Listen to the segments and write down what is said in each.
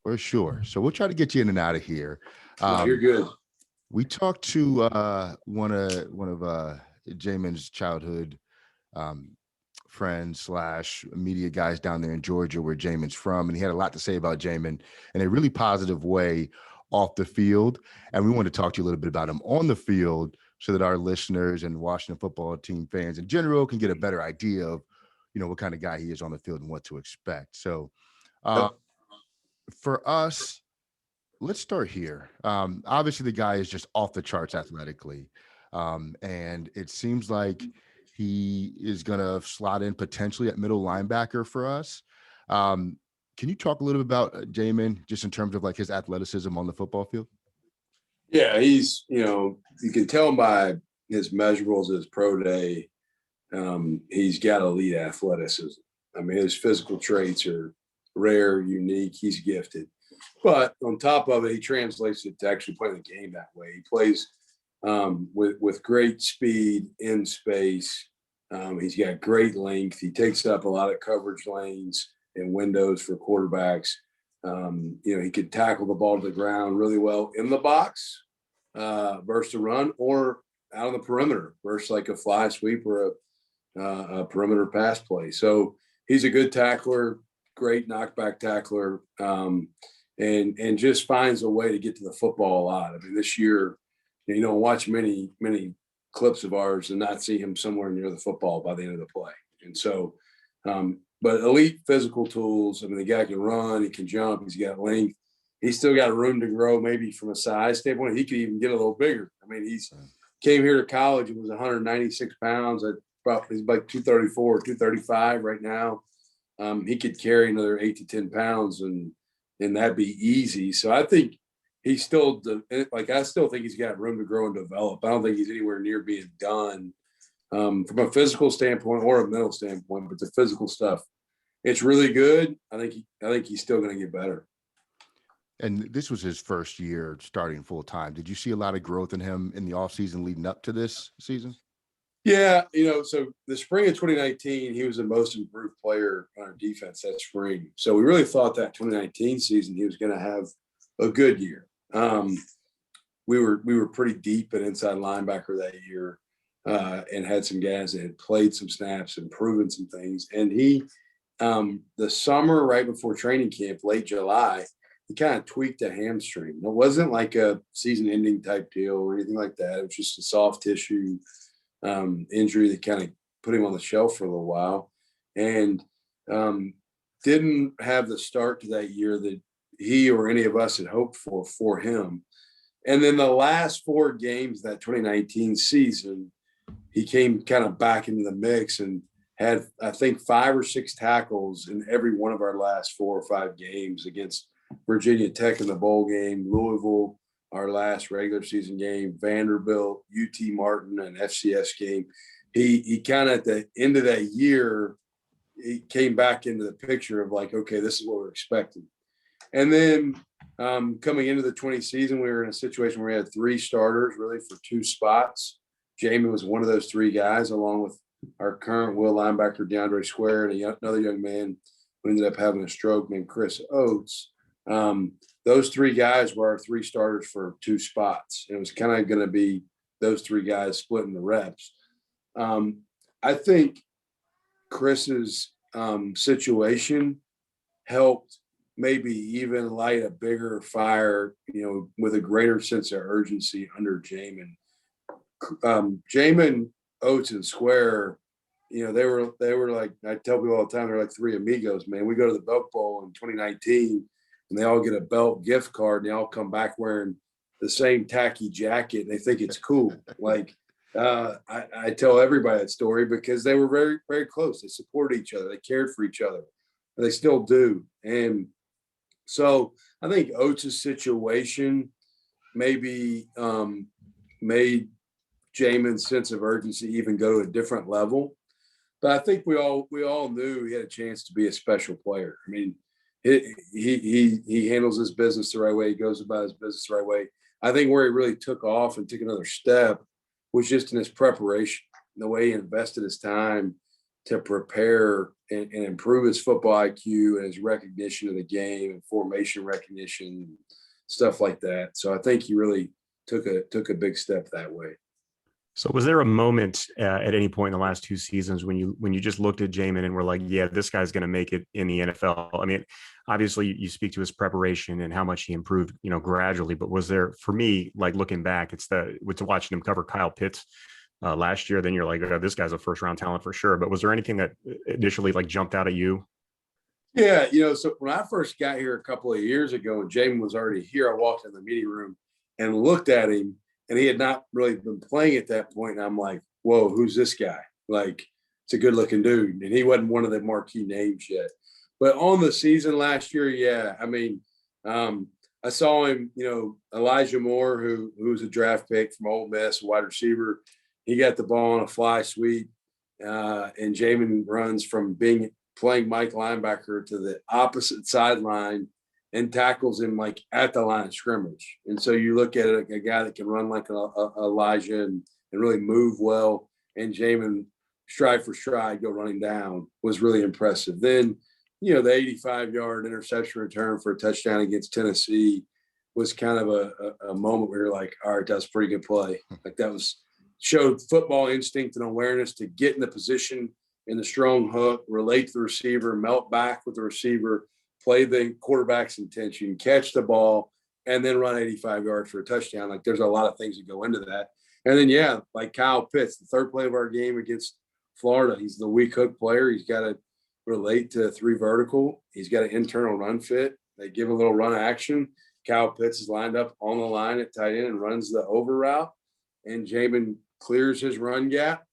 For sure. So we'll try to get you in and out of here. No, you're good. We talked to one of Jamin's childhood friends slash media guys down there in Georgia, where Jamin's from, and he had a lot to say about Jamin in a really positive way off the field. And we want to talk to you a little bit about him on the field, so that our listeners and Washington football team fans in general can get a better idea of, what kind of guy he is on the field and what to expect. So, for us, let's start here. Obviously, the guy is just off the charts athletically. And it seems like he is going to slot in potentially at middle linebacker for us. Can you talk a little bit about Jamin, just in terms of like his athleticism on the football field? Yeah, he's, you can tell by his measurables, his pro day, he's got elite athleticism. I mean, his physical traits are rare, unique. He's gifted. But on top of it, he translates it to actually playing the game that way. He plays with great speed in space. He's got great length. He takes up a lot of coverage lanes and windows for quarterbacks. He could tackle the ball to the ground really well in the box versus a run, or out on the perimeter versus like a fly sweep or a perimeter pass play. So he's a good tackler, great knockback tackler, and just finds a way to get to the football a lot. I mean, this year, you don't watch many clips of ours and not see him somewhere near the football by the end of the play. And so, but elite physical tools. I mean, the guy can run, he can jump, he's got length. He's still got room to grow, maybe from a size standpoint. He could even get a little bigger. I mean, he's came here to college and was 196 pounds. He's like 234, 235 right now. He could carry another 8 to 10 pounds and that'd be easy. So I think he's still I still think he's got room to grow and develop. I don't think he's anywhere near being done from a physical standpoint or a mental standpoint, but the physical stuff, it's really good. I think he's still going to get better. And this was his first year starting full time. Did you see a lot of growth in him in the offseason leading up to this season? Yeah, so the spring of 2019, he was the most improved player on our defense that spring. So we really thought that 2019 season he was going to have a good year. We were pretty deep at inside linebacker that year, and had some guys that had played some snaps and proven some things. And he, the summer right before training camp, late July, he kind of tweaked a hamstring. It wasn't like a season-ending type deal or anything like that. It was just a soft tissue injury that kind of put him on the shelf for a little while, and didn't have the start to that year that he or any of us had hoped for him. And then the last 4 games that 2019 season, he came kind of back into the mix and had, I think, 5 or 6 tackles in every one of our last 4 or 5 games against Virginia Tech in the bowl game, Louisville, our last regular season game, Vanderbilt, UT Martin, and FCS game. He kind of at the end of that year, he came back into the picture of like, okay, this is what we're expecting. And then coming into the 20 season, we were in a situation where we had 3 starters really for 2 spots. Jamin was one of those 3 guys, along with our current will linebacker, DeAndre Square, and another young man who ended up having a stroke named Chris Oates. Those 3 guys were our 3 starters for 2 spots. And it was kind of going to be those 3 guys splitting the reps. I think Chris's situation helped maybe even light a bigger fire, with a greater sense of urgency under Jamin. Jamin, Oates, and Square, they were like, I tell people all the time, they're like 3 amigos, man. We go to the Belk Bowl in 2019, and they all get a Belk gift card, and they all come back wearing the same tacky jacket, and they think it's cool. Like, I tell everybody that story because they were very, very close. They supported each other. They cared for each other. They still do. And so I think Oates' situation maybe made Jamin's sense of urgency even go to a different level. But I think we all knew he had a chance to be a special player. I mean, he handles his business the right way. He goes about his business the right way. I think where he really took off and took another step was just in his preparation, the way he invested his time to prepare and improve his football IQ and his recognition of the game and formation recognition, stuff like that. So I think he really took a big step that way. So was there a moment at any point in the last two seasons when you just looked at Jamin and were like, yeah, this guy's going to make it in the NFL? I mean, obviously you speak to his preparation and how much he improved, gradually, but was there, for me, like looking back, it's watching him cover Kyle Pitts last year, then you're like, oh, this guy's a first round talent for sure. But was there anything that initially like jumped out at you? Yeah. So when I first got here a couple of years ago and Jamin was already here, I walked in the meeting room and looked at him. And he had not really been playing at that point. And I'm like, whoa, who's this guy? Like, it's a good looking dude. And he wasn't one of the marquee names yet. But on the season last year, yeah, I mean, I saw him, Elijah Moore, who's a draft pick from Ole Miss, a wide receiver. He got the ball on a fly sweep. And Jamin runs from playing Mike linebacker to the opposite sideline and tackles him like at the line of scrimmage. And so you look at it, a guy that can run like Elijah and really move well. And Jamin, stride for stride, go running down was really impressive. Then, the 85-yard interception return for a touchdown against Tennessee was kind of a moment where you're like, all right, that's a pretty good play. Like showed football instinct and awareness to get in the position in the strong hook, relate to the receiver, melt back with the receiver, play the quarterback's intention, catch the ball, and then run 85 yards for a touchdown. Like there's a lot of things that go into that. And then, yeah, like Kyle Pitts, the third play of our game against Florida, he's the weak hook player. He's got to relate to 3 vertical. He's got an internal run fit. They give a little run action. Kyle Pitts is lined up on the line at tight end and runs the over route. And Jamin clears his run gap.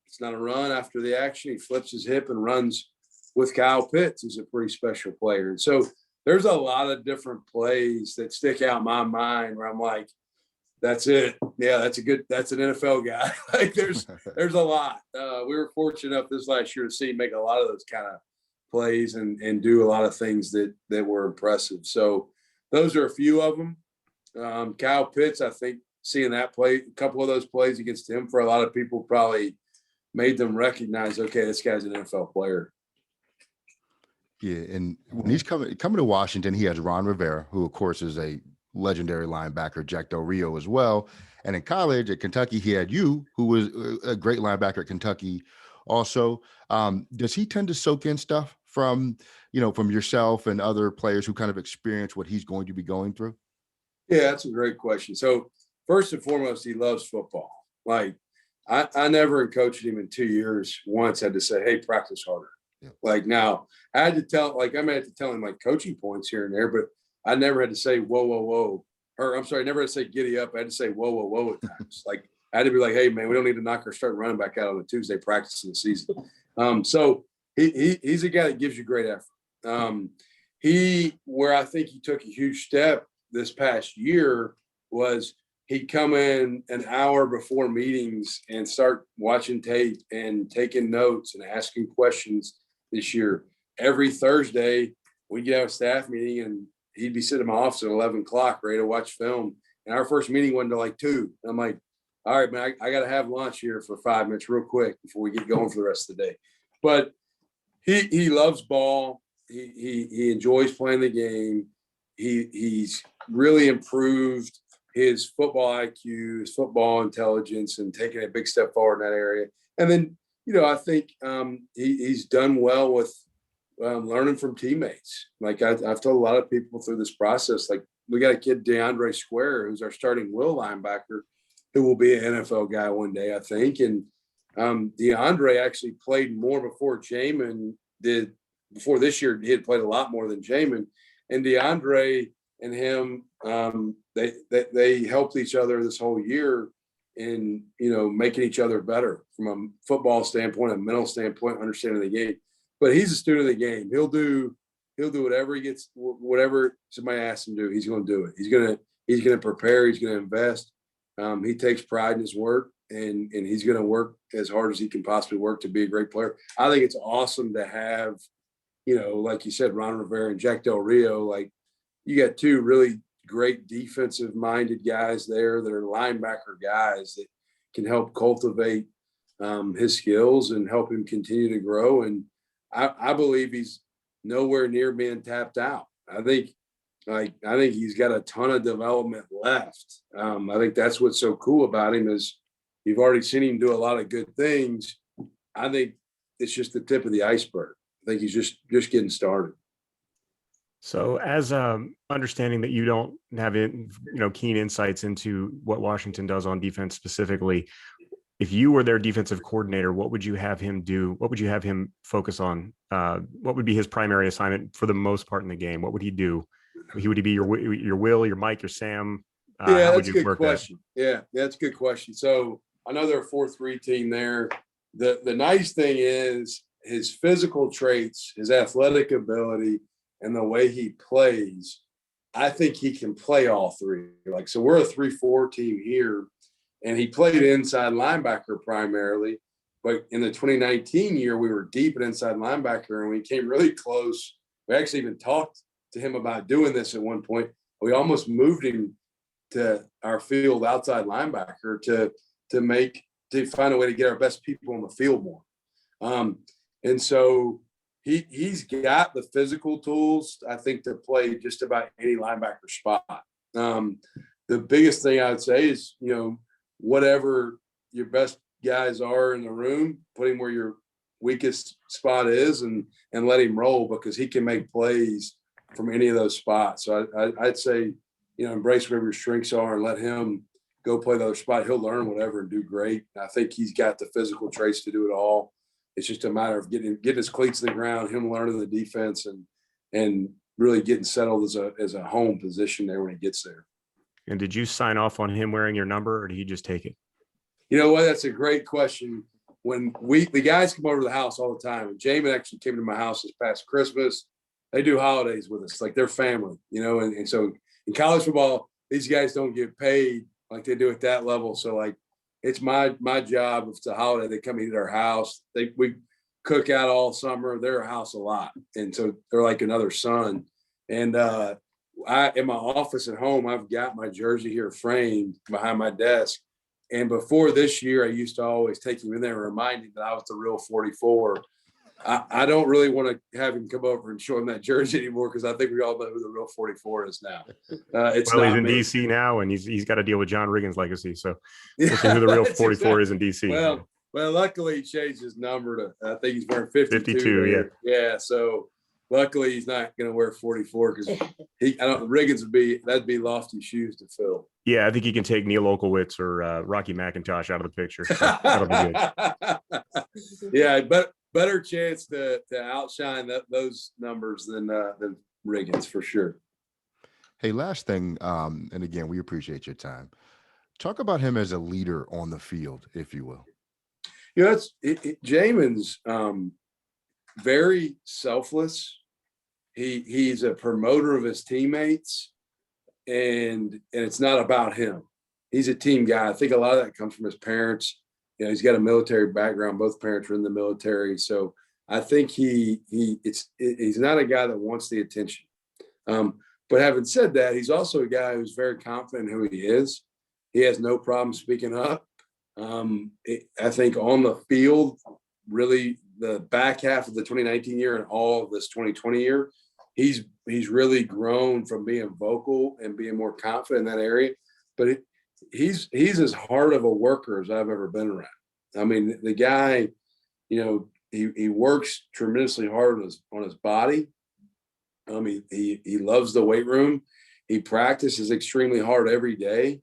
It's not a run after the action. He flips his hip and runs with Kyle Pitts, who's a pretty special player. And so there's a lot of different plays that stick out in my mind where I'm like, that's it. Yeah, that's an NFL guy. Like there's a lot. We were fortunate enough this last year to see him make a lot of those kind of plays and do a lot of things that were impressive. So those are a few of them. Kyle Pitts, I think seeing that play, a couple of those plays against him for a lot of people probably made them recognize, okay, this guy's an NFL player. Yeah, and when he's coming to Washington, he has Ron Rivera, who of course is a legendary linebacker, Jack Del Rio as well. And in college at Kentucky, he had you, who was a great linebacker at Kentucky also. Does he tend to soak in stuff from yourself and other players who kind of experience what he's going to be going through? Yeah, that's a great question. So first and foremost, he loves football. Like I never coached him in 2 years once had to say, hey, practice harder. Yeah. Like now I had to tell, like I may have to tell him like coaching points here and there, but I never had to say, whoa, whoa, whoa. Or I'm sorry, never had to say giddy up. I had to say, whoa, whoa, whoa at times. Like I had to be like, hey man, we don't need to knock our starting running back out on a Tuesday practice in the season. So he's a guy that gives you great effort. Where I think he took a huge step this past year was he'd come in an hour before meetings and start watching tape and taking notes and asking questions this year. Every Thursday, we'd get out a staff meeting and he'd be sitting in my office at 11 o'clock ready to watch film. And our first meeting went to like 2. And I'm like, all right, man, I got to have lunch here for 5 minutes real quick before we get going for the rest of the day. But he loves ball. He enjoys playing the game. He's really improved his football IQ, his football intelligence, and taking a big step forward in that area. And then, I think he's done well with learning from teammates. Like I've told a lot of people through this process, like we got a kid, DeAndre Square, who's our starting will linebacker, who will be an NFL guy one day, I think. And DeAndre actually played more before Jamin did. Before this year, he had played a lot more than Jamin. And DeAndre and him, they helped each other this whole year in, making each other better from a football standpoint, a mental standpoint, understanding the game. But he's a student of the game. He'll do whatever somebody asks him to do, he's going to do it. He's going to prepare. He's going to invest. He takes pride in his work and he's going to work as hard as he can possibly work to be a great player. I think it's awesome to have, like you said, Ron Rivera and Jack Del Rio. Like you got 2 really great defensive minded guys there that are linebacker guys that can help cultivate his skills and help him continue to grow. And I believe he's nowhere near being tapped out. I think he's got a ton of development left. I think that's what's so cool about him is you've already seen him do a lot of good things. I think it's just the tip of the iceberg. I think he's just getting started. So, as understanding that you don't have keen insights into what Washington does on defense specifically, if you were their defensive coordinator, what would you have him do? What would you have him focus on? What would be his primary assignment for the most part in the game? What would he do? Would he be your Will, your Mike, your Sam? Yeah, that's a good question. Yeah, that's a good question. So I know they're a 4-3 team there. The nice thing is his physical traits, his athletic ability, and the way he plays, I think he can play all three. Like, so we're a 3-4 team here, and he played inside linebacker primarily. But in the 2019 year, we were deep at inside linebacker, and we came really close. We actually even talked to him about doing this at one point. We almost moved him to our field outside linebacker to find a way to get our best people on the field more. And so he's got the physical tools, I think, to play just about any linebacker spot. The biggest thing I would say is, whatever your best guys are in the room, put him where your weakest spot is and let him roll, because he can make plays from any of those spots. So I'd say, embrace whatever your strengths are and let him go play the other spot. He'll learn whatever and do great. I think he's got the physical traits to do it all. It's just a matter of getting his cleats in the ground, him learning the defense, and really getting settled as a home position there when he gets there. And did you sign off on him wearing your number, or did he just take it? You know what? That's a great question. When the guys come over to the house all the time, and Jamin actually came to my house this past Christmas. They do holidays with us, like they're family, and so in college football, these guys don't get paid like they do at that level. So like, it's my job. If it's a holiday, they come eat at our house. We cook out all summer. They're a house a lot. And so they're like another son. And in my office at home, I've got my jersey here framed behind my desk. And before this year, I used to always take him in there and remind him that I was the real 44. I don't really want to have him come over and show him that jersey anymore, because I think we all know who the real 44 is now. He's in DC now, and he's got to deal with John Riggins' legacy. So we'll see who the real 44 is in DC. Well, luckily he changed his number to, I think he's wearing 52. 52, yeah. So luckily he's not going to wear 44, because Riggins that'd be lofty shoes to fill. Yeah, I think he can take Neil Olkowitz or Rocky McIntosh out of the picture. So that'll be good. Yeah, but better chance to outshine those numbers than Riggins, for sure. Hey, last thing, and again, we appreciate your time. Talk about him as a leader on the field, if you will. Jamin's very selfless. He's a promoter of his teammates, and it's not about him. He's a team guy. I think a lot of that comes from his parents. He's got a military background. Both parents are in the military. So I think he's not a guy that wants the attention. But having said that, he's also a guy who's very confident in who he is. He has no problem speaking up. I think on the field, really the back half of the 2019 year and all of this 2020 year, he's really grown from being vocal and being more confident in that area. But he's as hard of a worker as I've ever been around. I mean, the guy, he works tremendously hard on his body. He loves the weight room. He practices extremely hard every day.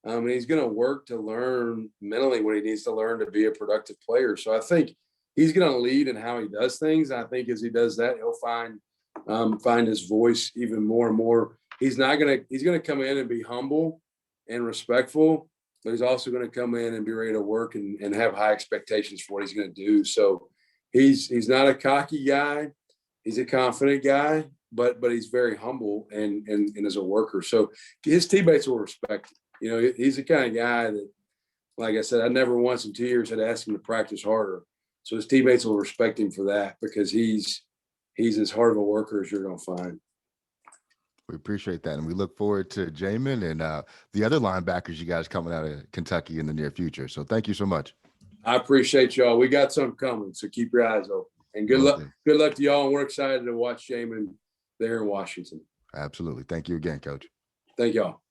And he's going to work to learn mentally what he needs to learn to be a productive player. So I think he's going to lead in how he does things. I think as he does that, he'll find his voice even more and more. He's going to come in and be humble and respectful, but he's also going to come in and be ready to work and have high expectations for what he's going to do. So he's not a cocky guy. He's a confident guy, but he's very humble and is a worker. So his teammates will respect him. He's the kind of guy that, like I said, I never once in 2 years had asked him to practice harder. So his teammates will respect him for that, because he's as hard of a worker as you're going to find. We appreciate that. And we look forward to Jamin and the other linebackers you guys coming out of Kentucky in the near future. So thank you so much. I appreciate y'all. We got something coming, so keep your eyes open. And good luck. Good luck to y'all. And we're excited to watch Jamin there in Washington. Absolutely. Thank you again, Coach. Thank y'all.